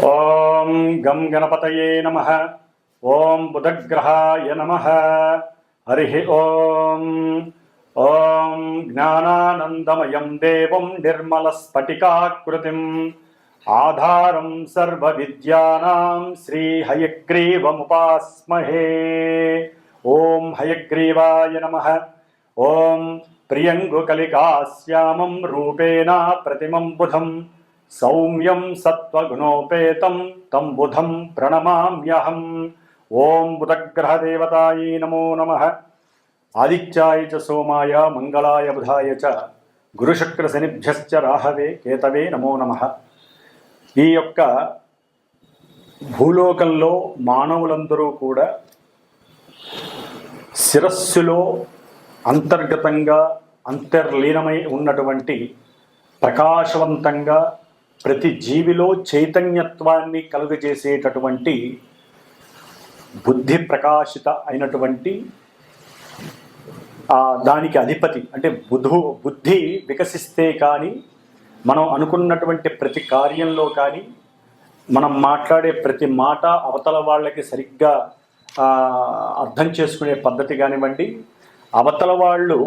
ఓం గం గణపతయే నమః. ఓం బుధగ్రహాయ నమః. హరి ఓం. ఓం జ్ఞానానందమయం దేవం నిర్మలస్ఫటికాకృతిం ఆధారం సర్వవిద్యానాం శ్రీహయగ్రీవముపాస్మహే. ఓం హయగ్రీవాయ నమః. ఓం ప్రియంగుకలికాశ్యామం రూపేణ ప్రతిమం బుధం సౌమ్యం సత్వగుణోపేతం తం బుధం ప్రణమామ్యహం. ఓం బుధగ్రహదేవతాయై నమో నమః. ఆదిత్యాయ చ సోమాయ మంగళాయ బుధాయ చ గురుశుక్రశనిభ్యశ్చ రాహవే కేతవే నమో నమః. ఈ యొక్క భూలోకంలో మానవులందరూ కూడా శిరస్సులో అంతర్గతంగా అంతర్లీనమై ఉన్నటువంటి ప్రకాశవంతంగా ప్రతి జీవిలో చైతన్యత్వాన్ని కలుగజేసేటటువంటి బుద్ధి ప్రకాశిత అయినటువంటి దానికి అధిపతి అంటే బుద్ధి వికసిస్తే కానీ మనం అనుకున్నటువంటి ప్రతి కార్యంలో కానీ మనం మాట్లాడే ప్రతి మాట అవతల వాళ్ళకి సరిగ్గా అర్థం చేసుకునే పద్ధతి కానివ్వండి, అవతల వాళ్ళు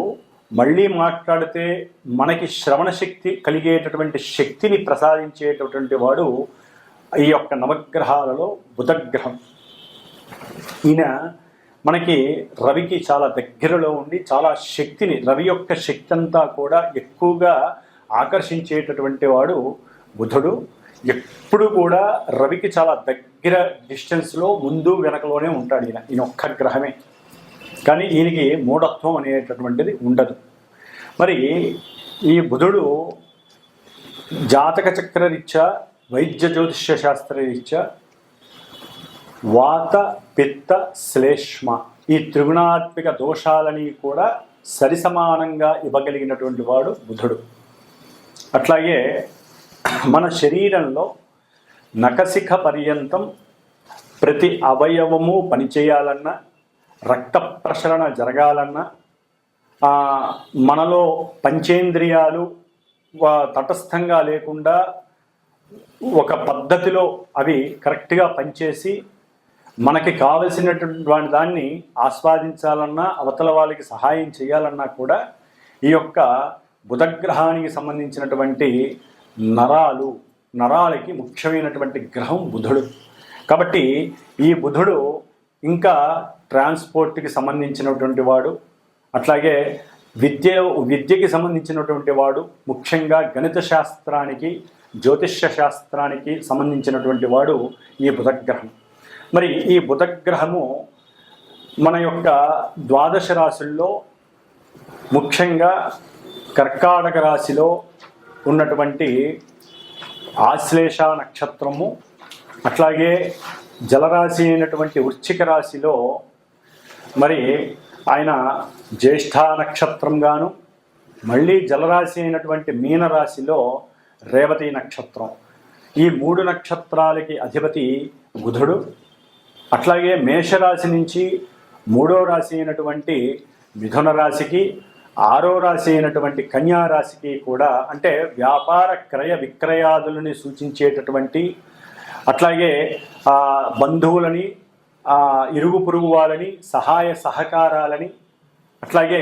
మళ్ళీ మాట్లాడితే మనకి శ్రవణ శక్తి కలిగేటటువంటి శక్తిని ప్రసాదించేటటువంటి వాడు ఈ యొక్క నవగ్రహాలలో బుధగ్రహం. ఈయన మనకి రవికి చాలా దగ్గరలో ఉండి చాలా శక్తిని, రవి యొక్క శక్తి అంతా కూడా ఎక్కువగా ఆకర్షించేటటువంటి వాడు బుధుడు. ఎప్పుడు కూడా రవికి చాలా దగ్గర డిస్టెన్స్లో ముందు వెనకలోనే ఉంటాడు ఈయన ఒక్క గ్రహమే. కానీ ఈయనకి మూఢత్వం అనేటటువంటిది ఉండదు. మరి ఈ బుధుడు జాతక చక్రరీత్యా, వైద్య జ్యోతిష్య శాస్త్రరీత్యా వాత పిత్త శ్లేష్మ ఈ త్రిగుణాత్మిక దోషాలని కూడా సరిసమానంగా ఇవ్వగలిగినటువంటి వాడు బుధుడు. అట్లాగే మన శరీరంలో నఖశిఖ పర్యంతం ప్రతి అవయవము పనిచేయాలన్నా, రక్త ప్రసరణ జరగాలన్నా, మనలో పంచేంద్రియాలు తటస్థంగా లేకుండా ఒక పద్ధతిలో అవి కరెక్ట్గా పనిచేసి మనకి కావలసినటువంటి దాన్ని ఆస్వాదించాలన్నా, అవతల వాళ్ళకి సహాయం చేయాలన్నా కూడా ఈ యొక్క బుధగ్రహానికి సంబంధించినటువంటి నరాలకి ముఖ్యమైనటువంటి గ్రహం బుధుడు. కాబట్టి ఈ బుధుడు ఇంకా ట్రాన్స్పోర్ట్కి సంబంధించినటువంటి వాడు, అట్లాగే విద్యకి సంబంధించినటువంటి వాడు, ముఖ్యంగా గణిత శాస్త్రానికి, జ్యోతిష్య శాస్త్రానికి సంబంధించినటువంటి వాడు ఈ బుధగ్రహం. మరి ఈ బుధగ్రహము మన యొక్క ద్వాదశ రాశుల్లో ముఖ్యంగా కర్కాటక రాశిలో ఉన్నటువంటి ఆశ్లేష నక్షత్రము, అట్లాగే జలరాశి అయినటువంటి వృశ్చిక రాశిలో మరి ఆయన జ్యేష్ఠ నక్షత్రంగాను, మళ్ళీ జలరాశి అయినటువంటి మీనరాశిలో రేవతి నక్షత్రం. ఈ 3 నక్షత్రాలకి అధిపతి బుధుడు. అట్లాగే మేషరాశి నుంచి 3వ రాశి అయినటువంటి మిథున రాశికి, 6వ రాశి అయినటువంటి కన్యా రాశికి కూడా, అంటే వ్యాపార క్రయ విక్రయాదులని సూచించేటటువంటి, అట్లాగే బంధువులని, ఇరుగు పొరుగు వాళ్ళని, సహాయ సహకారాలని, అట్లాగే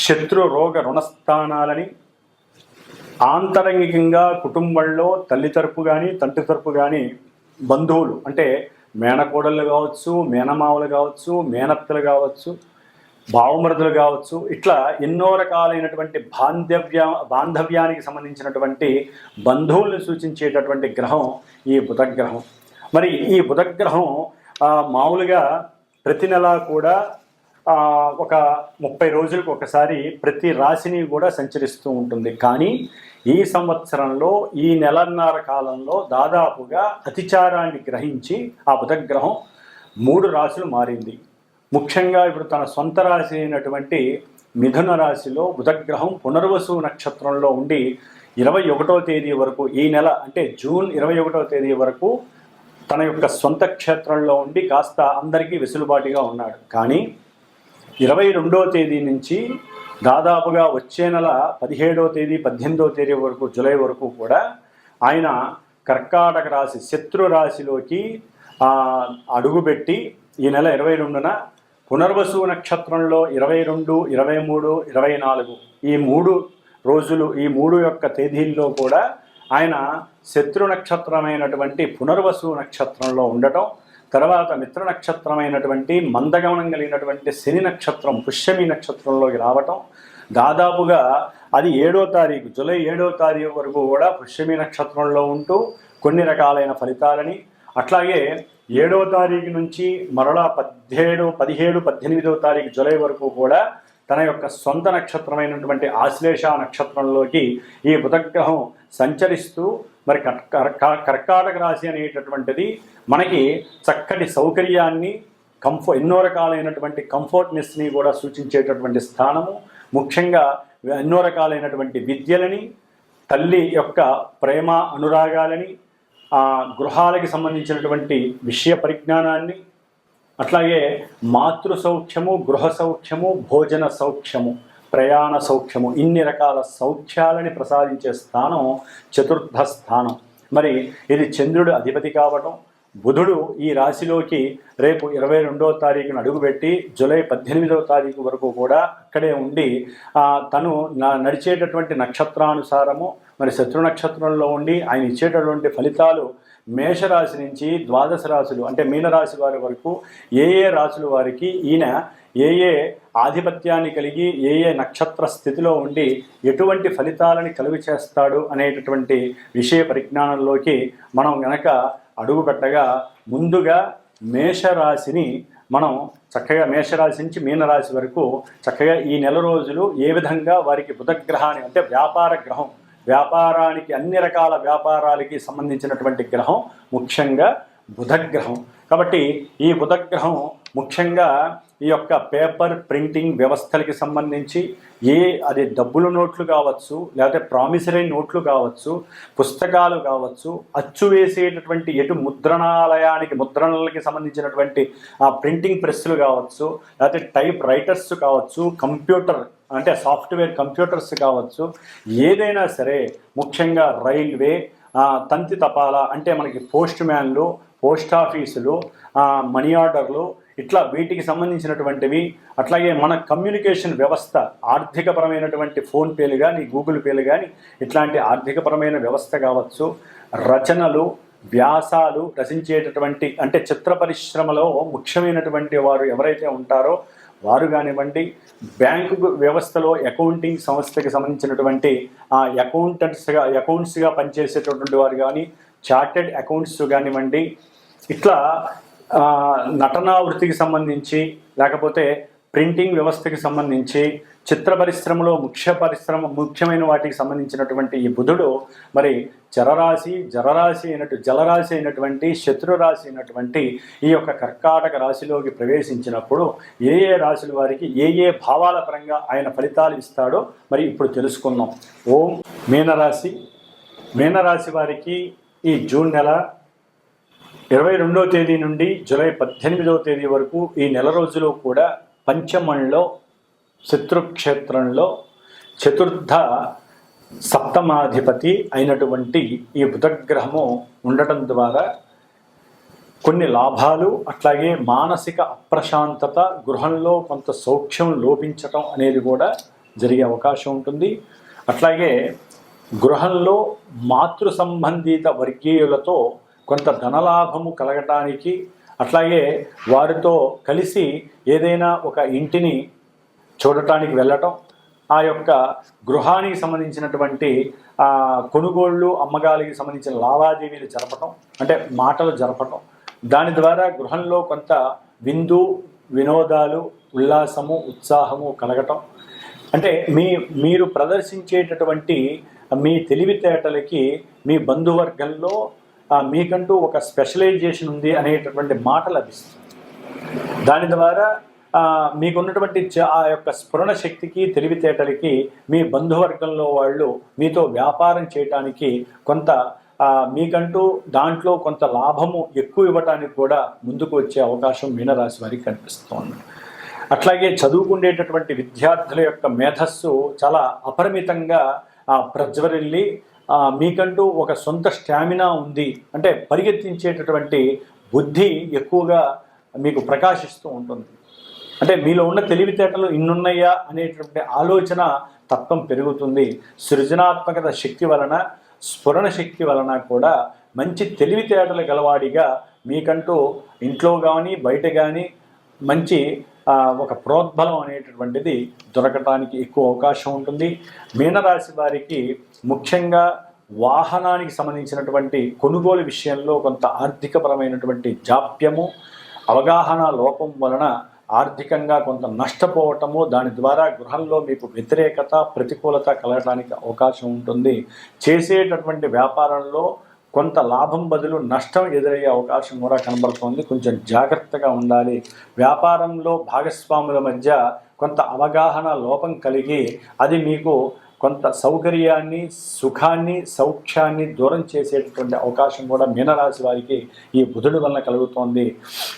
శత్రు రోగ రుణస్థానాలని, ఆంతరంగికంగా కుటుంబంలో తల్లి తరపు కానీ తండ్రి తరపు కానీ బంధువులు అంటే మేనకోడళ్ళు కావచ్చు, మేనమావులు కావచ్చు, మేనత్తలు కావచ్చు, భావమరుదులు కావచ్చు, ఇట్లా ఎన్నో రకాలైనటువంటి బాంధవ్యానికి సంబంధించినటువంటి బంధువులను సూచించేటటువంటి గ్రహం ఈ బుధగ్రహం. మరి ఈ బుధగ్రహం మామూలుగా ప్రతి నెల కూడా ఒక 30 రోజులకు ఒకసారి ప్రతి రాశిని కూడా సంచరిస్తూ ఉంటుంది. కానీ ఈ సంవత్సరంలో ఈ నెలన్నర కాలంలో దాదాపుగా అతిచారాన్ని గ్రహించి ఆ బుధగ్రహం 3 రాశులు మారింది. ముఖ్యంగా ఇప్పుడు తన సొంత రాశి అయినటువంటి మిథున రాశిలో బుధగ్రహం పునర్వసు నక్షత్రంలో ఉండి 21వ తేదీ వరకు, ఈ నెల అంటే జూన్ 21వ తేదీ వరకు తన యొక్క సొంత క్షేత్రంలో ఉండి కాస్త అందరికీ వెసులుబాటుగా ఉన్నాడు. కానీ 22వ తేదీ నుంచి దాదాపుగా వచ్చే నెల 17వ తేదీ 18వ తేదీ వరకు, జూలై వరకు కూడా ఆయన కర్కాటక రాశి శత్రు రాశిలోకి అడుగుపెట్టి ఈ నెల 22న పునర్వసు నక్షత్రంలో 22, 23, 24 ఈ 3 రోజులు, ఈ 3 యొక్క తేదీల్లో కూడా ఆయన శత్రు నక్షత్రమైనటువంటి పునర్వసు నక్షత్రంలో ఉండటం, తర్వాత మిత్ర నక్షత్రమైనటువంటి మందగమనం కలిగినటువంటి శని నక్షత్రం పుష్యమి నక్షత్రంలోకి రావటం, దాదాపుగా అది 7వ తారీఖు జూలై 7వ తారీఖు వరకు కూడా పుష్యమి నక్షత్రంలో ఉంటూ కొన్ని రకాలైన ఫలితాలని, అట్లాగే 7వ తారీఖు నుంచి మరలా 17, 18వ తారీఖు జూలై వరకు కూడా తన యొక్క సొంత నక్షత్రమైనటువంటి ఆశ్లేష నక్షత్రంలోకి ఈ బుధగ్రహం సంచరిస్తూ మరి కర్కాటక రాశి అనేటటువంటిది మనకి చక్కటి సౌకర్యాన్ని ఎన్నో రకాలైనటువంటి కంఫర్ట్నెస్ని కూడా సూచించేటటువంటి స్థానము. ముఖ్యంగా ఎన్నో రకాలైనటువంటి విద్యలని, తల్లి యొక్క ప్రేమ అనురాగాలని, గృహాలకి సంబంధించినటువంటి విషయ పరిజ్ఞానాన్ని, అట్లాగే మాతృ సౌఖ్యము, గృహ సౌఖ్యము, భోజన సౌఖ్యము, ప్రయాణ సౌఖ్యము, ఇన్ని రకాల సౌఖ్యాలని ప్రసాదించే స్థానం చతుర్థ స్థానం. మరి ఇది చంద్రుడు అధిపతి కావటం, బుధుడు ఈ రాశిలోకి రేపు 22వ తారీఖున అడుగుపెట్టి జూలై 18వ తారీఖు వరకు కూడా అక్కడే ఉండి తను నడిచేటటువంటి నక్షత్రానుసారము మరి శత్రు నక్షత్రంలో ఉండి ఆయన ఇచ్చేటటువంటి ఫలితాలు మేషరాశి నుంచి ద్వాదశ రాశులు అంటే మీనరాశి వారి వరకు ఏ రాశుల వారికి ఈయన ఏ ఆధిపత్యాన్ని కలిగి ఏ నక్షత్ర స్థితిలో ఉండి ఎటువంటి ఫలితాలని కలుగు చేస్తాడు అనేటటువంటి విషయ పరిజ్ఞానంలోకి మనం గనక అడుగు పెట్టగా ముందుగా మేషరాశిని మనం చక్కగా మేషరాశి నుంచి మీనరాశి వరకు చక్కగా ఈ నెల రోజులు ఏ విధంగా వారికి బుధగ్రహాన్ని అంటే వ్యాపార గ్రహం, వ్యాపారానికి అన్ని రకాల వ్యాపారాలకి సంబంధించినటువంటి గ్రహం ముఖ్యంగా బుధగ్రహం. కాబట్టి ఈ బుధగ్రహం ముఖ్యంగా ఈ యొక్క పేపర్ ప్రింటింగ్ వ్యవస్థలకి సంబంధించి అది డబ్బుల నోట్లు కావచ్చు, లేకపోతే ప్రామిసరీ నోట్లు కావచ్చు, పుస్తకాలు కావచ్చు, అచ్చు వేసేటటువంటి ముద్రణాలయానికి ముద్రణలకి సంబంధించినటువంటి ప్రింటింగ్ ప్రెస్సులు కావచ్చు, లేకపోతే టైప్ రైటర్స్ కావచ్చు, కంప్యూటర్ అంటే సాఫ్ట్వేర్ కంప్యూటర్స్ కావచ్చు, ఏదైనా సరే ముఖ్యంగా రైల్వే, తంతి తపాలా అంటే మనకి పోస్ట్ మ్యాన్లు, పోస్ట్ ఆఫీసులు, మనీ ఆర్డర్లు, ఇట్లా వీటికి సంబంధించినటువంటివి, అట్లాగే మన కమ్యూనికేషన్ వ్యవస్థ ఆర్థికపరమైనటువంటి ఫోన్పేలు కానీ గూగుల్ పేలు కానీ ఇట్లాంటి ఆర్థికపరమైన వ్యవస్థ కావచ్చు, రచనలు, వ్యాసాలు రచించేటటువంటి అంటే చిత్ర పరిశ్రమలో ముఖ్యమైనటువంటి వారు ఎవరైతే ఉంటారో వారు కానివ్వండి, బ్యాంకు వ్యవస్థలో అకౌంటింగ్ సంస్థకి సంబంధించినటువంటి అకౌంట్స్గా పనిచేసేటటువంటి వారు కానీ, చార్టెడ్ అకౌంట్స్ కానివ్వండి, ఇట్లా నటనా వృత్తికి సంబంధించి లేకపోతే ప్రింటింగ్ వ్యవస్థకి సంబంధించి చిత్ర పరిశ్రమలో ముఖ్యమైన వాటికి సంబంధించినటువంటి ఈ బుధుడు మరి జలరాశి అయినటువంటి శత్రురాశి అయినటువంటి ఈ యొక్క కర్కాటక రాశిలోకి ప్రవేశించినప్పుడు ఏ రాశుల వారికి ఏ భావాల పరంగా ఆయన ఫలితాలు ఇస్తాడో మరి ఇప్పుడు తెలుసుకుందాం. ఓం మీనరాశి వారికి ఈ జూన్ నెల 22వ తేదీ నుండి జూలై 18వ తేదీ వరకు ఈ నెల రోజులు కూడా పంచమంలో శత్రుక్షేత్రంలో చతుర్థ సప్తమాధిపతి అయినటువంటి ఈ బుధగ్రహము ఉండటం ద్వారా కొన్ని లాభాలు, అట్లాగే మానసిక అప్రశాంతత, గృహంలో కొంత సౌఖ్యం లోపించటం అనేది కూడా జరిగే అవకాశం ఉంటుంది. అట్లాగే గృహంలో మాతృ సంబంధిత వర్గీయులతో కొంత ధనలాభము కలగటానికి, అట్లాగే వారితో కలిసి ఏదైనా ఒక ఇంటిని చూడటానికి వెళ్ళటం, ఆ యొక్క గృహానికి సంబంధించినటువంటి కొనుగోళ్ళు అమ్మకాలకి సంబంధించిన లావాదేవీలు జరపటం అంటే మాటలు జరపటం, దాని ద్వారా గృహంలో కొంత వినోదాలు, ఉల్లాసము, ఉత్సాహము కలగటం, అంటే మీరు ప్రదర్శించేటటువంటి మీ తెలివితేటలకి మీ బంధువర్గంలో మీకంటూ ఒక స్పెషలైజేషన్ ఉంది అనేటటువంటి మాట లభిస్తుంది. దాని ద్వారా మీకున్నటువంటి ఆ యొక్క స్ఫురణ శక్తికి, తెలివితేటలకి మీ బంధువర్గంలో వాళ్ళు మీతో వ్యాపారం చేయటానికి కొంత మీకంటూ దాంట్లో కొంత లాభము ఎక్కువ ఇవ్వటానికి కూడా ముందుకు వచ్చే అవకాశం మీనరాశి వారికి కనిపిస్తోంది. అట్లాగే చదువుకునేటటువంటి విద్యార్థుల యొక్క మేధస్సు చాలా అపరిమితంగా ప్రజ్వరిల్లి మీకంటూ ఒక సొంత స్టామినా ఉంది, అంటే పరిగెత్తించేటటువంటి బుద్ధి ఎక్కువగా మీకు ప్రకాశిస్తూ ఉంటుంది. అంటే మీలో ఉన్న తెలివితేటలు ఇన్నున్నాయా అనేటువంటి ఆలోచన తత్వం పెరుగుతుంది. సృజనాత్మకత శక్తి వలన, స్ఫురణ శక్తి వలన కూడా మంచి తెలివితేటలు గలవాడిగా మీకంటూ ఇంట్లో కానీ బయట కానీ మంచి ఒక ప్రోద్బలం అనేటటువంటిది దొరకటానికి ఎక్కువ అవకాశం ఉంటుంది. మీనరాశి వారికి ముఖ్యంగా వాహనానికి సంబంధించినటువంటి కొనుగోలు విషయంలో కొంత ఆర్థికపరమైనటువంటి జాప్యము, అవగాహన లోపం వలన ఆర్థికంగా కొంత నష్టపోవటము, దాని ద్వారా గృహంలో మీకు వ్యతిరేకత, ప్రతికూలత కలగడానికి అవకాశం ఉంటుంది. చేసేటటువంటి వ్యాపారంలో కొంత లాభం బదులు నష్టం ఎదురయ్యే అవకాశం కూడా కనబడుతోంది. కొంచెం జాగ్రత్తగా ఉండాలి. వ్యాపారంలో భాగస్వాముల మధ్య కొంత అవగాహన లోపం కలిగి అది మీకు కొంత సౌకర్యాన్ని, సుఖాన్ని, సౌఖ్యాన్ని దూరం చేసేటటువంటి అవకాశం కూడా మీనరాశి వారికి ఈ బుధుడి వలన కలుగుతోంది.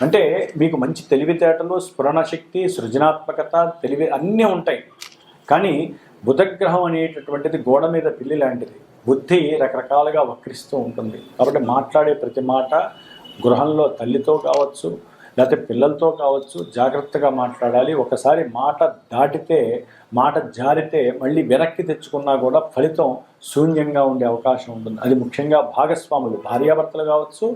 అంటే మీకు మంచి తెలివితేటలు, స్ఫురణ శక్తి, సృజనాత్మకత, తెలివి అన్నీ ఉంటాయి. కానీ బుధగ్రహం అనేటటువంటిది గోడ మీద పిల్లి లాంటిది. బుద్ధి రకరకాలుగా వక్రిస్తూ ఉంటుంది. కాబట్టి మాట్లాడే ప్రతి మాట గృహంలో తల్లితో కావచ్చు, లేకపోతే పిల్లలతో కావచ్చు, జాగ్రత్తగా మాట్లాడాలి. ఒకసారి మాట దాటితే, మాట జారితే మళ్ళీ వెనక్కి తెచ్చుకున్నా కూడా ఫలితం శూన్యంగా ఉండే అవకాశం ఉంటుంది. అది ముఖ్యంగా భాగస్వాములు, భార్యాభర్తలు కావచ్చు,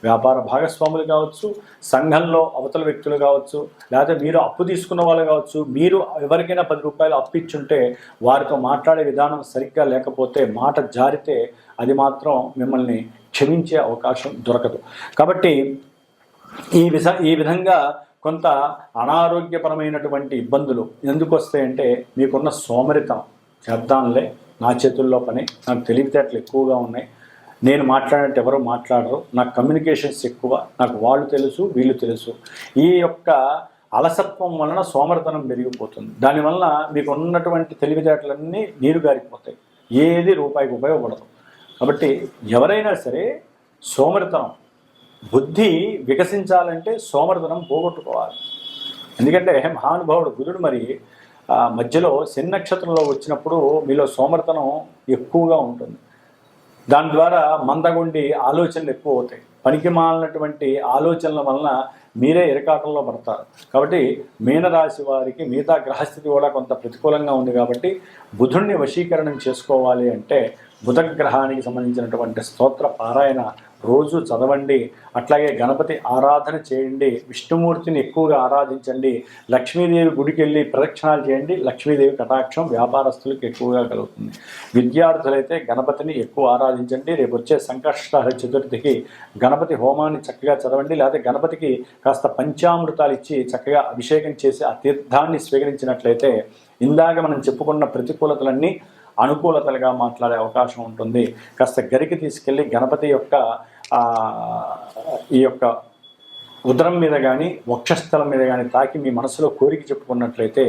వ్యాపార భాగస్వాములు కావచ్చు, సంఘంలో అవతల వ్యక్తులు కావచ్చు, లేకపోతే మీరు అప్పు తీసుకున్న వాళ్ళు కావచ్చు. మీరు ఎవరికైనా 10 రూపాయలు అప్పు ఇచ్చుంటే వారితో మాట్లాడే విధానం సరిగ్గా లేకపోతే, మాట జారితే అది మాత్రం మిమ్మల్ని క్షమించే అవకాశం దొరకదు. కాబట్టి ఈ విధంగా కొంత అనారోగ్యపరమైనటువంటి ఇబ్బందులు ఎందుకు వస్తాయంటే, మీకున్న సోమరితం, చేద్దాంలే నా చేతుల్లో పని, నాకు తెలివితేటలు ఎక్కువగా ఉన్నాయి, నేను మాట్లాడినట్టు ఎవరు మాట్లాడరు, నాకు కమ్యూనికేషన్స్ ఎక్కువ, నాకు వాళ్ళు తెలుసు వీళ్ళు తెలుసు, ఈ యొక్క అలసత్వం వలన సోమరితనం పెరిగిపోతుంది. దానివల్ల మీకు ఉన్నటువంటి తెలివితేటలన్నీ నీరు గారిపోతాయి, ఏది రూపాయికి ఉపయోగపడదు. కాబట్టి ఎవరైనా సరే సోమరితనం, బుద్ధి వికసించాలంటే సోమరితనం పోగొట్టుకోవాలి. ఎందుకంటే మహానుభావుడు బుధుడు మరి మధ్యలో శని నక్షత్రంలో వచ్చినప్పుడు మీలో సోమరితనం ఎక్కువగా ఉంటుంది. దాని ద్వారా మందగుండి ఆలోచనలు ఎక్కువ అవుతాయి. పనికి మాలినటువంటి ఆలోచనల వలన మీరే ఇరకాటంలో పడతారు. కాబట్టి మీనరాశి వారికి మిగతా గ్రహస్థితి కూడా కొంత ప్రతికూలంగా ఉంది. కాబట్టి బుధుడిని వశీకరణం చేసుకోవాలి అంటే బుధగ్రహానికి సంబంధించినటువంటి స్తోత్ర పారాయణ రోజు చదవండి. అట్లాగే గణపతి ఆరాధన చేయండి, విష్ణుమూర్తిని ఎక్కువగా ఆరాధించండి, లక్ష్మీదేవి గుడికి వెళ్ళి ప్రదక్షిణాలు చేయండి. లక్ష్మీదేవి కటాక్షం వ్యాపారస్తులకు ఎక్కువగా కలుగుతుంది. విద్యార్థులైతే గణపతిని ఎక్కువ ఆరాధించండి. రేపు వచ్చే సంకష్టహర చతుర్థికి గణపతి హోమాన్ని చక్కగా చదవండి. లేకపోతే గణపతికి కాస్త పంచామృతాలు ఇచ్చి చక్కగా అభిషేకం చేసి ఆ తీర్థాన్ని స్వీకరించినట్లయితే ఇందాక మనం చెప్పుకున్న ప్రతికూలతలన్నీ అనుకూలతలుగా మాట్లాడే అవకాశం ఉంటుంది. కాస్త గరికి తీసుకెళ్ళి గణపతి యొక్క ఈ యొక్క ఉదరం మీద కానీ వక్షస్థలం మీద కానీ తాకి మీ మనసులో కోరిక చెప్పుకున్నట్లయితే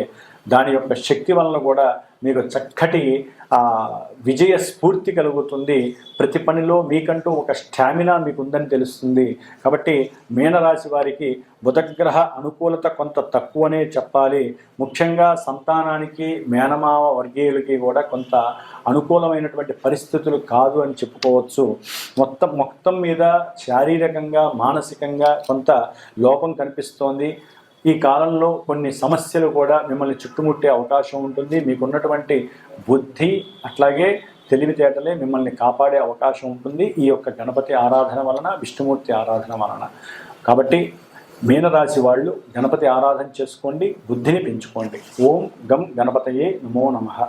దాని యొక్క శక్తి వలన కూడా మీకు చక్కటి విజయ స్ఫూర్తి కలుగుతుంది. ప్రతి పనిలో మీకంటూ ఒక స్టామినా మీకు ఉందని తెలుస్తుంది. కాబట్టి మీనరాశి వారికి బుధగ్రహ అనుకూలత కొంత తక్కువనే చెప్పాలి. ముఖ్యంగా సంతానానికి, మేనమావ వర్గీయులకి కూడా కొంత అనుకూలమైనటువంటి పరిస్థితులు కాదు అని చెప్పుకోవచ్చు. మొత్తం మీద శారీరకంగా, మానసికంగా కొంత లోపం కనిపిస్తోంది. ఈ కాలంలో కొన్ని సమస్యలు కూడా మిమ్మల్ని చుట్టుముట్టే అవకాశం ఉంటుంది. మీకున్నటువంటి బుద్ధి అట్లాగే తెలివితేటలే మిమ్మల్ని కాపాడే అవకాశం ఉంటుంది ఈ యొక్క గణపతి ఆరాధన వలన, విష్ణుమూర్తి ఆరాధన వలన. కాబట్టి మీనరాశి వాళ్ళు గణపతి ఆరాధన చేసుకోండి, బుద్ధిని పెంచుకోండి. ఓం గం గణపతయే నమో నమః.